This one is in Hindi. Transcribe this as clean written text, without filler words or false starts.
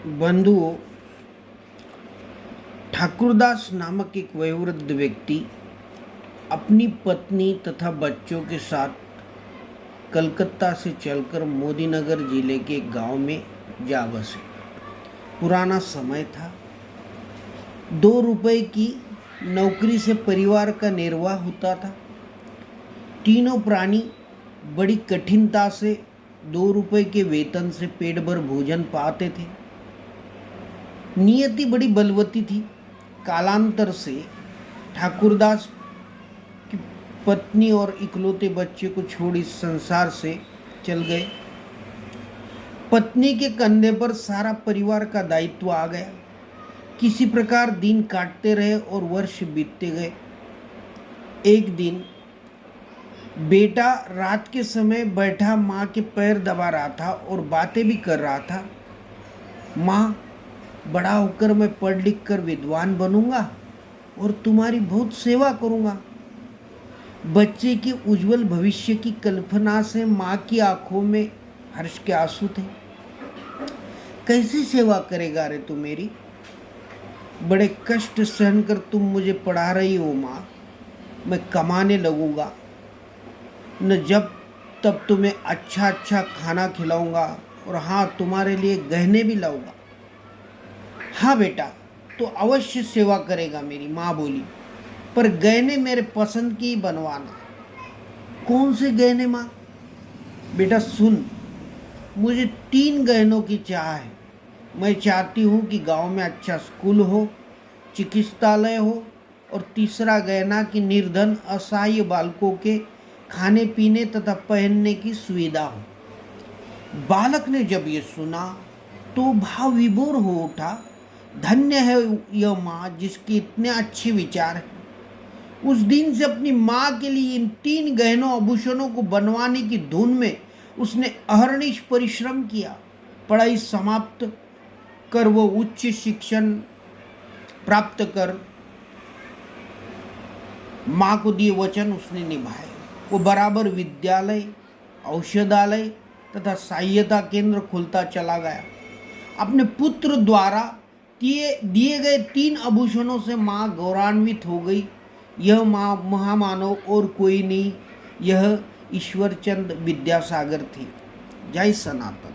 बंधुओं, ठाकुरदास नामक एक वयोवृद्ध व्यक्ति अपनी पत्नी तथा बच्चों के साथ कलकत्ता से चलकर मोदीनगर जिले के एक गांव में जा बसे। पुराना समय था। 2 रुपए की नौकरी से परिवार का निर्वाह होता था। तीनों प्राणी बड़ी कठिनता से 2 रुपए के वेतन से पेट भर भोजन पाते थे। नियति बड़ी बलवती थी। कालांतर से ठाकुरदास की पत्नी और इकलौते बच्चे को छोड़ इस संसार से चल गए। पत्नी के कंधे पर सारा परिवार का दायित्व आ गया। किसी प्रकार दिन काटते रहे और वर्ष बीतते गए। एक दिन बेटा रात के समय बैठा माँ के पैर दबा रहा था और बातें भी कर रहा था। माँ, बड़ा होकर मैं पढ़ लिख कर विद्वान बनूंगा और तुम्हारी बहुत सेवा करूंगा। बच्चे के उज्जवल भविष्य की कल्पना से माँ की आंखों में हर्ष के आंसू थे। कैसी सेवा करेगा रे तू मेरी? बड़े कष्ट सहन कर तुम मुझे पढ़ा रही हो माँ। मैं कमाने लगूंगा न, जब तब तुम्हें अच्छा अच्छा खाना खिलाऊंगा और हाँ, तुम्हारे लिए गहने भी लाऊंगा। हाँ बेटा, तो अवश्य सेवा करेगा मेरी, माँ बोली, पर गहने मेरे पसंद की ही बनवाना। कौन से गहने माँ? बेटा सुन, मुझे 3 गहनों की चाह है। मैं चाहती हूँ कि गांव में अच्छा स्कूल हो, चिकित्सालय हो, और तीसरा गहना कि निर्धन असहाय बालकों के खाने पीने तथा पहनने की सुविधा हो। बालक ने जब ये सुना तो भाव विभोर हो उठा। धन्य है यह माँ जिसके इतने अच्छे विचार हैं। उस दिन से अपनी माँ के लिए इन 3 गहनों आभूषणों को बनवाने की धुन में उसने अहर्निश परिश्रम किया। पढ़ाई समाप्त कर वो उच्च शिक्षण प्राप्त कर माँ को दिए वचन उसने निभाए। वो बराबर विद्यालय, औषधालय तथा सहायता केंद्र खोलता चला गया। अपने पुत्र द्वारा दिए गए 3 आभूषणों से माँ गौरवान्वित हो गई। यह माँ महामानव और कोई नहीं, यह ईश्वरचंद विद्यासागर थी। जय सनातन।